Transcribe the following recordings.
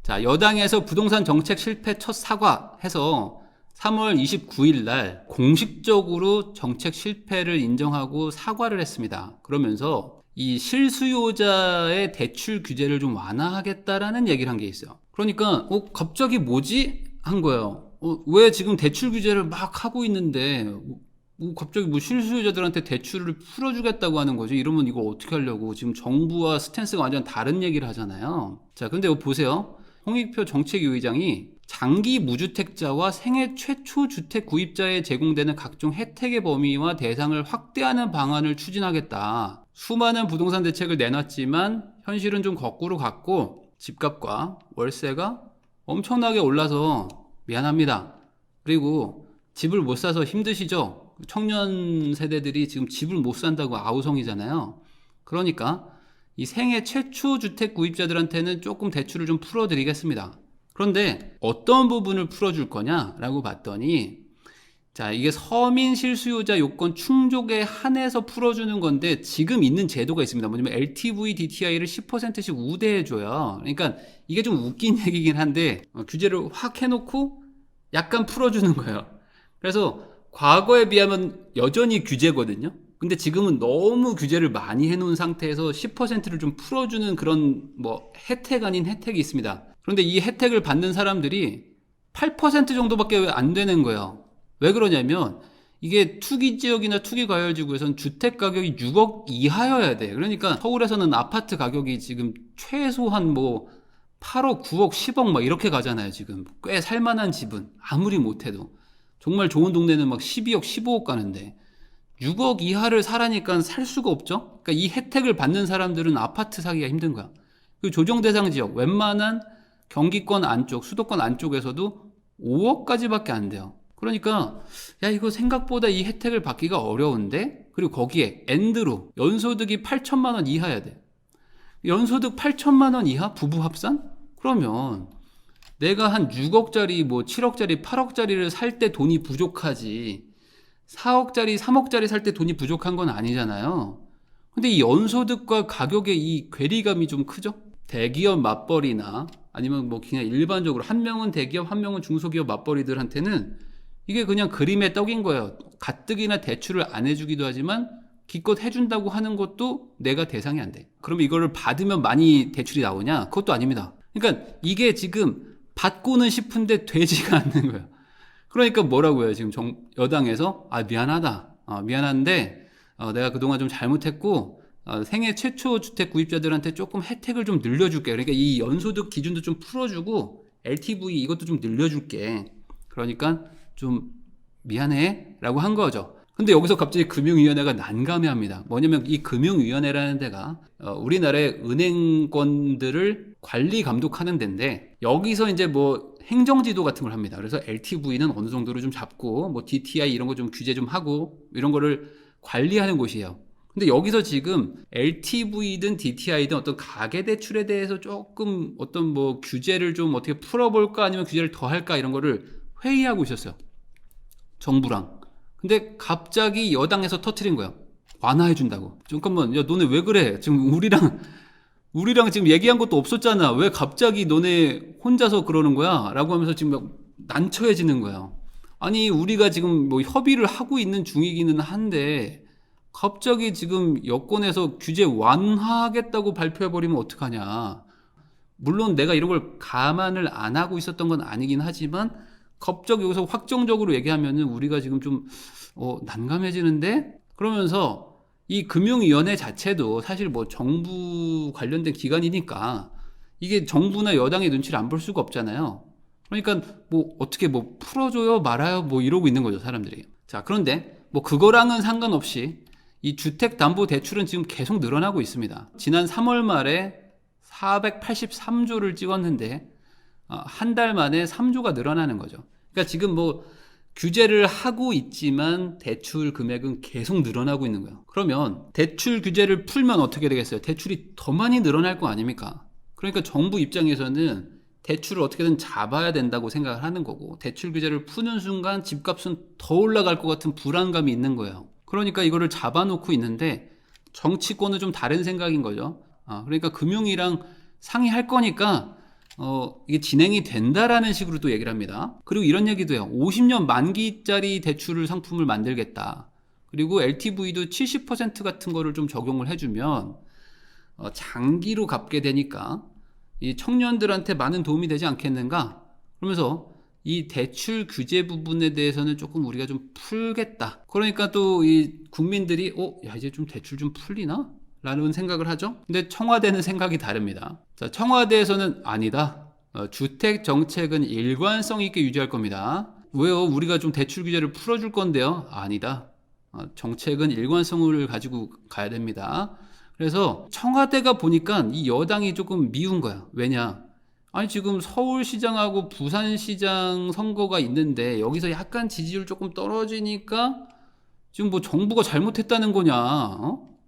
자, 여당에서 부동산 정책 실패 첫 사과해서 3월 29일 날 공식적으로 정책 실패를 인정하고 사과를 했습니다. 그러면서 이 실수요자의 대출 규제를 좀 완화하겠다라는 얘기를 한 게 있어요. 그러니까 갑자기 뭐지? 한 거예요. 왜 지금 대출 규제를 막 하고 있는데 갑자기 뭐 실수요자들한테 대출을 풀어주겠다고 하는 거지? 이러면 이거 어떻게 하려고? 지금 정부와 스탠스가 완전 다른 얘기를 하잖아요. 자, 근데 이거 보세요. 홍익표 정책위 의장이 장기 무주택자와 생애 최초 주택 구입자에 제공되는 각종 혜택의 범위와 대상을 확대하는 방안을 추진하겠다. 수많은 부동산 대책을 내놨지만 현실은 좀 거꾸로 갔고 집값과 월세가 엄청나게 올라서 미안합니다. 그리고 집을 못 사서 힘드시죠? 청년 세대들이 지금 집을 못 산다고 아우성이잖아요. 그러니까 이 생애 최초 주택 구입자들한테는 조금 대출을 좀 풀어드리겠습니다. 그런데 어떤 부분을 풀어줄 거냐라고 봤더니 자, 이게 서민 실수요자 요건 충족에 한해서 풀어주는 건데 지금 있는 제도가 있습니다. 뭐냐면 LTV, DTI를 10%씩 우대해줘요. 그러니까 이게 좀 웃긴 얘기긴 한데 규제를 확 해놓고 약간 풀어주는 거예요. 그래서 과거에 비하면 여전히 규제거든요. 근데 지금은 너무 규제를 많이 해놓은 상태에서 10%를 좀 풀어주는 그런 뭐 혜택 아닌 혜택이 있습니다. 그런데 이 혜택을 받는 사람들이 8% 정도밖에 안 되는 거예요. 왜 그러냐면 이게 투기지역이나 투기과열지구에서는 주택 가격이 6억 이하여야 돼. 그러니까 서울에서는 아파트 가격이 지금 최소한 뭐 8억, 9억, 10억 막 이렇게 가잖아요. 지금 꽤 살만한 집은 아무리 못해도 정말 좋은 동네는 막 12억, 15억 가는데 6억 이하를 사라니까 살 수가 없죠. 그러니까 이 혜택을 받는 사람들은 아파트 사기가 힘든 거야. 그 조정 대상 지역 웬만한 경기권 안쪽, 수도권 안쪽에서도 5억까지밖에 안 돼요. 그러니까 야 이거 생각보다 이 혜택을 받기가 어려운데, 그리고 거기에 엔드로 연소득이 8천만 원 이하여야 돼. 연소득 8천만 원 이하 부부 합산? 그러면 내가 한 6억짜리 뭐 7억짜리 8억짜리를 살 때 돈이 부족하지 4억짜리 3억짜리 살 때 돈이 부족한 건 아니잖아요. 근데 이 연소득과 가격의 이 괴리감이 좀 크죠? 대기업 맞벌이나 아니면 뭐 그냥 일반적으로 한 명은 대기업 한 명은 중소기업 맞벌이들한테는 이게 그냥 그림의 떡인 거예요. 가뜩이나 대출을 안 해주기도 하지만 기껏 해준다고 하는 것도 내가 대상이 안 돼. 그럼 이거를 받으면 많이 대출이 나오냐? 그것도 아닙니다. 그러니까 이게 지금 받고는 싶은데 되지가 않는 거예요. 그러니까 뭐라고 해요? 지금 여당에서 미안하다. 미안한데 내가 그동안 좀 잘못했고 생애 최초 주택 구입자들한테 조금 혜택을 좀 늘려줄게. 그러니까 이 연소득 기준도 좀 풀어주고 LTV 이것도 좀 늘려줄게. 그러니까 좀 미안해 라고 한 거죠. 근데 여기서 갑자기 금융위원회가 난감해합니다. 뭐냐면 이 금융위원회라는 데가 우리나라의 은행권들을 관리 감독하는 데인데 여기서 이제 뭐 행정지도 같은 걸 합니다. 그래서 LTV는 어느 정도로 좀 잡고 뭐 DTI 이런 거 좀 규제 좀 하고 이런 거를 관리하는 곳이에요. 근데 여기서 지금 LTV든 DTI든 어떤 가계대출에 대해서 조금 어떤 뭐 규제를 좀 어떻게 풀어볼까 아니면 규제를 더 할까 이런 거를 회의하고 있었어요. 정부랑. 근데 갑자기 여당에서 터트린 거예요. 완화해준다고. 잠깐만, 야, 너네 왜 그래? 지금 우리랑 지금 얘기한 것도 없었잖아. 왜 갑자기 너네 혼자서 그러는 거야? 라고 하면서 지금 막 난처해지는 거예요. 아니, 우리가 지금 뭐 협의를 하고 있는 중이기는 한데, 갑자기 지금 여권에서 규제 완화하겠다고 발표해버리면 어떡하냐. 물론 내가 이런 걸 감안을 안 하고 있었던 건 아니긴 하지만, 갑자기 여기서 확정적으로 얘기하면은 우리가 지금 좀 난감해지는데? 그러면서 이 금융위원회 자체도 사실 뭐 정부 관련된 기관이니까 이게 정부나 여당의 눈치를 안 볼 수가 없잖아요. 그러니까 뭐 어떻게 뭐 풀어줘요 말아요 뭐 이러고 있는 거죠 사람들이. 자, 그런데 뭐 그거랑은 상관없이 이 주택담보대출은 지금 계속 늘어나고 있습니다. 지난 3월 말에 483조를 찍었는데 한 달 만에 3조가 늘어나는 거죠. 그러니까 지금 뭐 규제를 하고 있지만 대출 금액은 계속 늘어나고 있는 거예요. 그러면 대출 규제를 풀면 어떻게 되겠어요? 대출이 더 많이 늘어날 거 아닙니까? 그러니까 정부 입장에서는 대출을 어떻게든 잡아야 된다고 생각을 하는 거고, 대출 규제를 푸는 순간 집값은 더 올라갈 것 같은 불안감이 있는 거예요. 그러니까 이거를 잡아놓고 있는데 정치권은 좀 다른 생각인 거죠. 그러니까 금융이랑 상의할 거니까 이게 진행이 된다라는 식으로 또 얘기를 합니다. 그리고 이런 얘기도 해요. 50년 만기짜리 대출을 상품을 만들겠다. 그리고 LTV도 70% 같은 거를 좀 적용을 해주면 장기로 갚게 되니까 이 청년들한테 많은 도움이 되지 않겠는가? 그러면서 이 대출 규제 부분에 대해서는 조금 우리가 좀 풀겠다. 그러니까 또 이 국민들이 야 이제 좀 대출 좀 풀리나? 라는 생각을 하죠. 근데 청와대는 생각이 다릅니다. 자, 청와대에서는 아니다. 주택 정책은 일관성 있게 유지할 겁니다. 왜요? 우리가 좀 대출 규제를 풀어줄 건데요. 아니다. 정책은 일관성을 가지고 가야 됩니다. 그래서 청와대가 보니까 이 여당이 조금 미운 거야. 왜냐? 아니 지금 서울시장하고 부산시장 선거가 있는데 여기서 약간 지지율 조금 떨어지니까 지금 뭐 정부가 잘못했다는 거냐?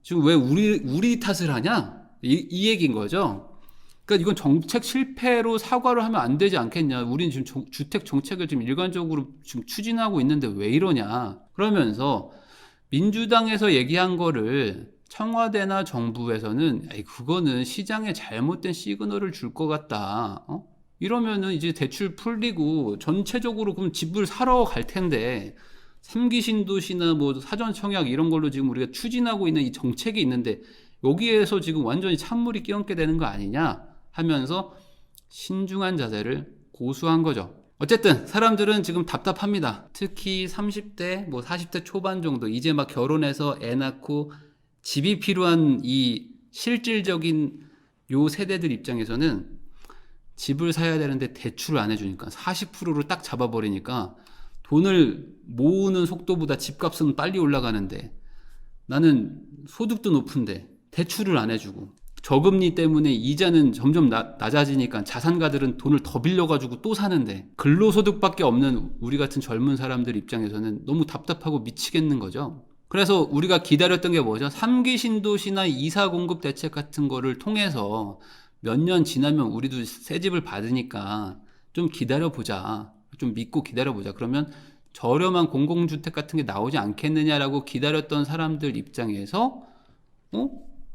지금 왜 우리 탓을 하냐? 이 얘기인 거죠. 그러니까 이건 정책 실패로 사과를 하면 안 되지 않겠냐? 우리는 지금 주택 정책을 지금 일관적으로 지금 추진하고 있는데 왜 이러냐? 그러면서 민주당에서 얘기한 거를 청와대나 정부에서는 그거는 시장에 잘못된 시그널을 줄 것 같다. 이러면은 이제 대출 풀리고 전체적으로 그럼 집을 사러 갈 텐데 3기 신도시나 뭐 사전 청약 이런 걸로 지금 우리가 추진하고 있는 이 정책이 있는데 여기에서 지금 완전히 찬물이 끼얹게 되는 거 아니냐 하면서 신중한 자세를 고수한 거죠. 어쨌든 사람들은 지금 답답합니다. 특히 30대, 뭐 40대 초반 정도 이제 막 결혼해서 애 낳고 집이 필요한 이 실질적인 요 세대들 입장에서는 집을 사야 되는데 대출을 안 해주니까 40%로 딱 잡아버리니까 돈을 모으는 속도보다 집값은 빨리 올라가는데 나는 소득도 높은데 대출을 안 해주고 저금리 때문에 이자는 점점 낮아지니까 자산가들은 돈을 더 빌려가지고 또 사는데 근로소득밖에 없는 우리 같은 젊은 사람들 입장에서는 너무 답답하고 미치겠는 거죠. 그래서 우리가 기다렸던 게 뭐죠? 3기 신도시나 이사 공급 대책 같은 거를 통해서 몇 년 지나면 우리도 새 집을 받으니까 좀 기다려보자. 좀 믿고 기다려보자. 그러면 저렴한 공공주택 같은 게 나오지 않겠느냐라고 기다렸던 사람들 입장에서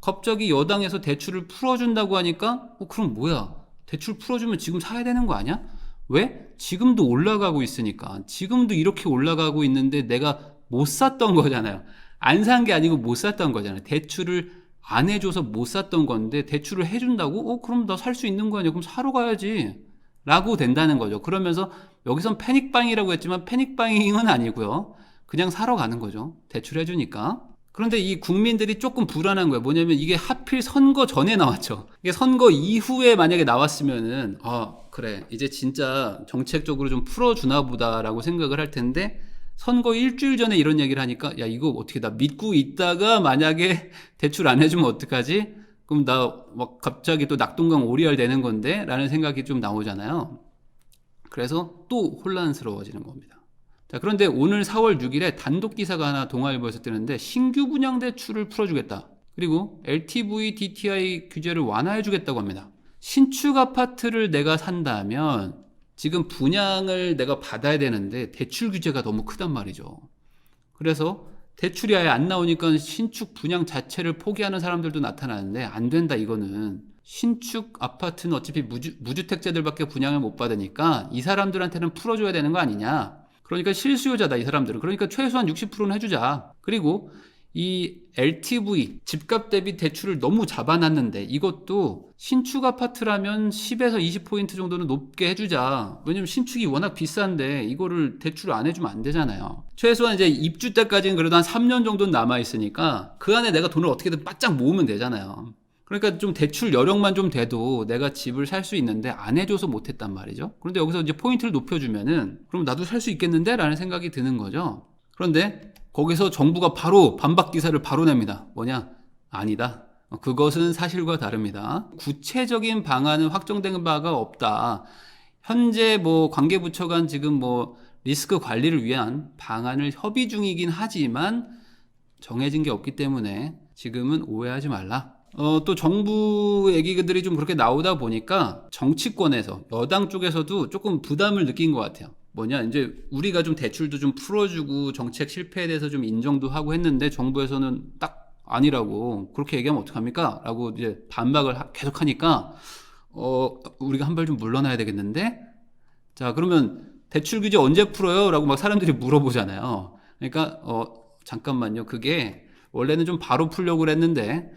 갑자기 여당에서 대출을 풀어준다고 하니까 그럼 뭐야? 대출 풀어주면 지금 사야 되는 거 아니야? 왜? 지금도 올라가고 있으니까. 지금도 이렇게 올라가고 있는데 내가 못 샀던 거잖아요. 안 산 게 아니고 못 샀던 거잖아요. 대출을 안 해줘서 못 샀던 건데 대출을 해준다고? 그럼 나 살 수 있는 거 아니야? 그럼 사러 가야지. 라고 된다는 거죠. 그러면서 여기선 패닉바잉이라고 했지만 패닉바잉은 아니고요. 그냥 사러 가는 거죠. 대출해주니까. 그런데 이 국민들이 조금 불안한 거예요. 뭐냐면 이게 하필 선거 전에 나왔죠. 이게 선거 이후에 만약에 나왔으면은 그래 이제 진짜 정책적으로 좀 풀어주나 보다라고 생각을 할 텐데 선거 일주일 전에 이런 얘기를 하니까 야 이거 어떻게 나 믿고 있다가 만약에 대출 안 해주면 어떡하지? 그럼 나 막 갑자기 또 낙동강 오리알 되는 건데 라는 생각이 좀 나오잖아요. 그래서 또 혼란스러워지는 겁니다. 자, 그런데 오늘 4월 6일에 단독 기사가 하나 동아일보에서 뜨는데 신규 분양 대출을 풀어주겠다. 그리고 LTV, DTI 규제를 완화해주겠다고 합니다. 신축 아파트를 내가 산다면 지금 분양을 내가 받아야 되는데 대출 규제가 너무 크단 말이죠. 그래서 대출이 아예 안 나오니까 신축 분양 자체를 포기하는 사람들도 나타나는데 안 된다 이거는. 신축 아파트는 어차피 무주택자들밖에 분양을 못 받으니까 이 사람들한테는 풀어줘야 되는 거 아니냐. 그러니까 실수요자다 이 사람들은. 그러니까 최소한 60%는 해주자. 그리고 이 LTV 집값 대비 대출을 너무 잡아놨는데 이것도 신축 아파트라면 10에서 20포인트 정도는 높게 해주자. 왜냐면 신축이 워낙 비싼데 이거를 대출을 안 해주면 안 되잖아요. 최소한 이제 입주 때까지는 그래도 한 3년 정도는 남아있으니까 그 안에 내가 돈을 어떻게든 바짝 모으면 되잖아요. 그러니까 좀 대출 여력만 좀 돼도 내가 집을 살 수 있는데 안 해줘서 못했단 말이죠. 그런데 여기서 이제 포인트를 높여주면은 그럼 나도 살 수 있겠는데? 라는 생각이 드는 거죠. 그런데 거기서 정부가 바로 반박 기사를 바로 냅니다. 뭐냐? 아니다. 그것은 사실과 다릅니다. 구체적인 방안은 확정된 바가 없다. 현재 뭐 관계부처 간 지금 뭐 리스크 관리를 위한 방안을 협의 중이긴 하지만 정해진 게 없기 때문에 지금은 오해하지 말라. 또 정부 얘기들이 좀 그렇게 나오다 보니까 정치권에서 여당 쪽에서도 조금 부담을 느낀 것 같아요. 뭐냐 이제 우리가 좀 대출도 좀 풀어주고 정책 실패에 대해서 좀 인정도 하고 했는데 정부에서는 딱 아니라고 그렇게 얘기하면 어떡합니까? 라고 이제 반박을 계속 하니까 우리가 한 발 좀 물러나야 되겠는데? 자, 그러면 대출 규제 언제 풀어요? 라고 막 사람들이 물어보잖아요. 그러니까, 잠깐만요. 그게 원래는 좀 바로 풀려고 그랬는데,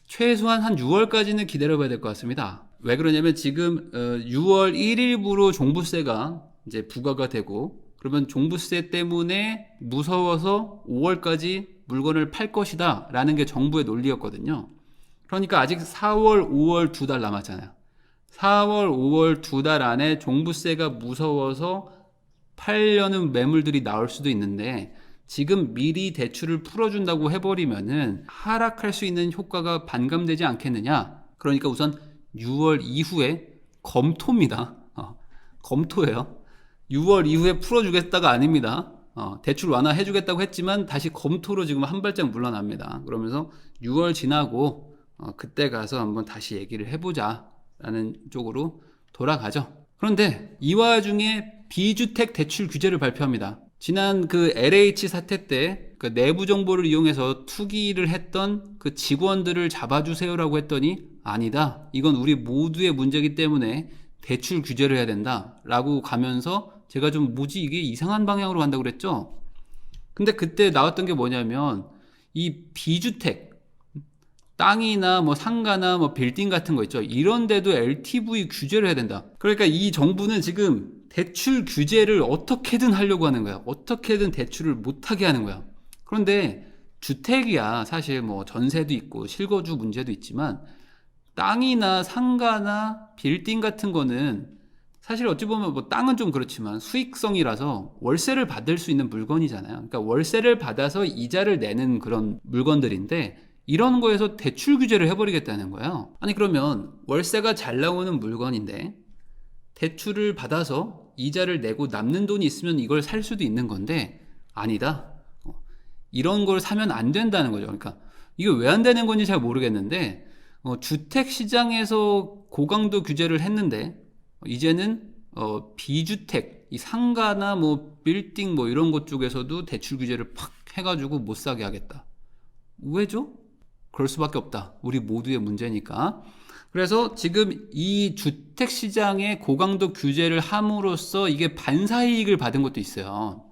최소한 한 6월까지는 기다려봐야 될 것 같습니다. 왜 그러냐면 지금 6월 1일부로 종부세가 이제 부과가 되고, 그러면 종부세 때문에 무서워서 5월까지 물건을 팔 것이다 라는 게 정부의 논리였거든요. 그러니까 아직 4월, 5월 2달 남았잖아요. 4월, 5월 2달 안에 종부세가 무서워서 팔려는 매물들이 나올 수도 있는데, 지금 미리 대출을 풀어준다고 해버리면은 하락할 수 있는 효과가 반감되지 않겠느냐. 그러니까 우선 6월 이후에 검토입니다. 검토예요. 6월 이후에 풀어주겠다가 아닙니다. 대출 완화해주겠다고 했지만 다시 검토로 지금 한 발짝 물러납니다. 그러면서 6월 지나고 그때 가서 한번 다시 얘기를 해보자 라는 쪽으로 돌아가죠. 그런데 이 와중에 비주택 대출 규제를 발표합니다. 지난 그 LH 사태 때 그 내부 정보를 이용해서 투기를 했던 그 직원들을 잡아주세요라고 했더니 아니다. 이건 우리 모두의 문제이기 때문에 대출 규제를 해야 된다 라고 가면서 제가 좀 뭐지 이게 이상한 방향으로 간다고 그랬죠. 근데 그때 나왔던 게 뭐냐면 이 비주택 땅이나 뭐 상가나 뭐 빌딩 같은 거 있죠. 이런 데도 LTV 규제를 해야 된다. 그러니까 이 정부는 지금 대출 규제를 어떻게든 하려고 하는 거야. 어떻게든 대출을 못하게 하는 거야. 그런데 주택이야 사실 뭐 전세도 있고 실거주 문제도 있지만 땅이나 상가나 빌딩 같은 거는 사실 어찌 보면 뭐 땅은 좀 그렇지만 수익성이라서 월세를 받을 수 있는 물건이잖아요. 그러니까 월세를 받아서 이자를 내는 그런 물건들인데 이런 거에서 대출 규제를 해버리겠다는 거예요. 아니 그러면 월세가 잘 나오는 물건인데 대출을 받아서 이자를 내고 남는 돈이 있으면 이걸 살 수도 있는 건데 아니다. 이런 걸 사면 안 된다는 거죠. 그러니까 이게 왜 안 되는 건지 잘 모르겠는데 주택 시장에서 고강도 규제를 했는데 이제는 비주택, 이 상가나 뭐 빌딩 뭐 이런 것 쪽에서도 대출 규제를 팍 해가지고 못 사게 하겠다. 왜죠? 그럴 수밖에 없다. 우리 모두의 문제니까. 그래서 지금 이 주택 시장에 고강도 규제를 함으로써 이게 반사이익을 받은 것도 있어요.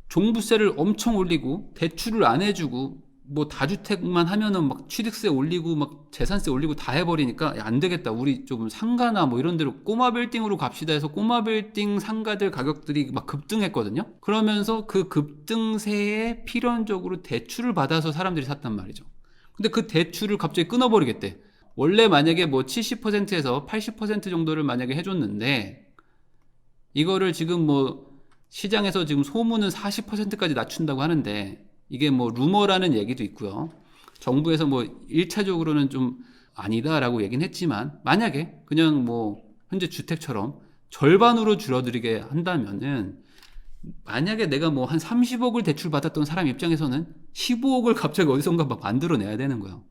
종부세를 엄청 올리고 대출을 안 해주고 뭐 다주택만 하면은 막 취득세 올리고 막 재산세 올리고 다 해버리니까 안 되겠다. 우리 좀 상가나 뭐 이런 데로 꼬마 빌딩으로 갑시다 해서 꼬마 빌딩 상가들 가격들이 막 급등했거든요. 그러면서 그 급등세에 필연적으로 대출을 받아서 사람들이 샀단 말이죠. 근데 그 대출을 갑자기 끊어버리겠대. 원래 만약에 뭐 70%에서 80% 정도를 만약에 해줬는데 이거를 지금 뭐 시장에서 지금 소문은 40%까지 낮춘다고 하는데 이게 뭐 루머라는 얘기도 있고요. 정부에서 뭐 1차적으로는 좀 아니다라고 얘기는 했지만 만약에 그냥 뭐 현재 주택처럼 절반으로 줄어들게 한다면은 만약에 내가 뭐 한 30억을 대출 받았던 사람 입장에서는 15억을 갑자기 어디선가 막 만들어내야 되는 거야.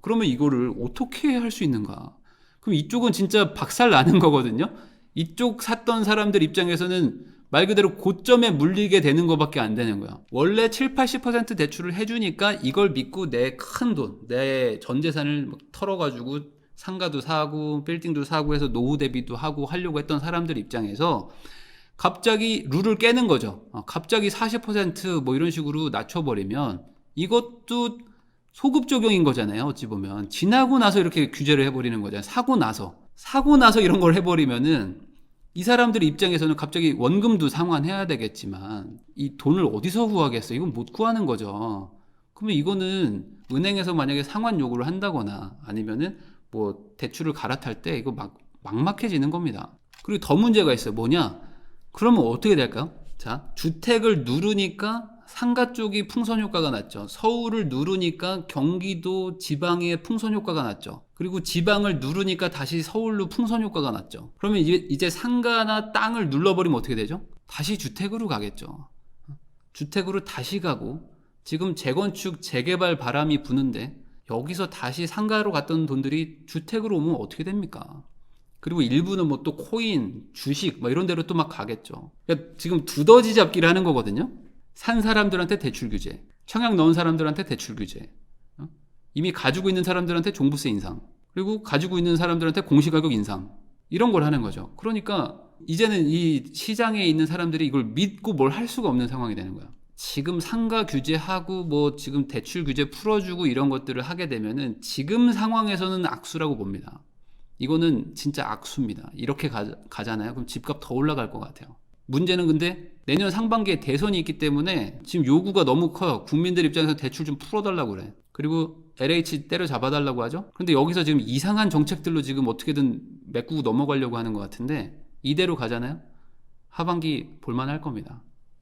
그러면 이거를 어떻게 할 수 있는가? 그럼 이쪽은 진짜 박살 나는 거거든요. 이쪽 샀던 사람들 입장에서는 말 그대로 고점에 물리게 되는 것밖에 안 되는 거야. 원래 7, 80% 대출을 해주니까 이걸 믿고 내 큰 돈, 내 전 재산을 막 털어가지고 상가도 사고 빌딩도 사고 해서 노후 대비도 하고 하려고 했던 사람들 입장에서 갑자기 룰을 깨는 거죠. 갑자기 40% 이런 식으로 낮춰버리면 이것도 소급 적용인 거잖아요. 어찌 보면 지나고 나서 이렇게 규제를 해버리는 거잖아요. 사고 나서 이런 걸 해버리면은 이 사람들 입장에서는 갑자기 원금도 상환해야 되겠지만 이 돈을 어디서 구하겠어? 이건 못 구하는 거죠. 그러면 이거는 은행에서 만약에 상환 요구를 한다거나 아니면은 뭐 대출을 갈아탈 때 이거 막막해지는 겁니다. 그리고 더 문제가 있어요. 뭐냐? 그러면 어떻게 될까요? 자, 주택을 누르니까 상가 쪽이 풍선 효과가 났죠. 서울을 누르니까 경기도 지방의 풍선 효과가 났죠. 그리고 지방을 누르니까 다시 서울로 풍선 효과가 났죠. 그러면 이제 상가나 땅을 눌러버리면 어떻게 되죠? 다시 주택으로 가겠죠. 주택으로 다시 가고 지금 재건축, 재개발 바람이 부는데 여기서 다시 상가로 갔던 돈들이 주택으로 오면 어떻게 됩니까? 그리고 일부는 뭐 또 코인, 주식 뭐 이런 데로 또 막 가겠죠. 그러니까 지금 두더지 잡기를 하는 거거든요. 산 사람들한테 대출 규제, 청약 넣은 사람들한테 대출 규제, 이미 가지고 있는 사람들한테 종부세 인상, 그리고 가지고 있는 사람들한테 공시가격 인상. 이런 걸 하는 거죠. 그러니까 이제는 이 시장에 있는 사람들이 이걸 믿고 뭘 할 수가 없는 상황이 되는 거야. 지금 상가 규제하고 뭐 지금 대출 규제 풀어주고 이런 것들을 하게 되면은 지금 상황에서는 악수라고 봅니다. 이거는 진짜 악수입니다. 이렇게 가잖아요. 그럼 집값 더 올라갈 것 같아요. 문제는 근데 내년 상반기에 대선이 있기 때문에 지금 요구가 너무 커요. 국민들 입장에서 대출 좀 풀어달라고 그래. 그리고 LH 때려잡아달라고 하죠. 근데 여기서 지금 이상한 정책들로 지금 어떻게든 메꾸고 넘어가려고 하는 것 같은데 이대로 가잖아요. 하반기 볼만할 겁니다.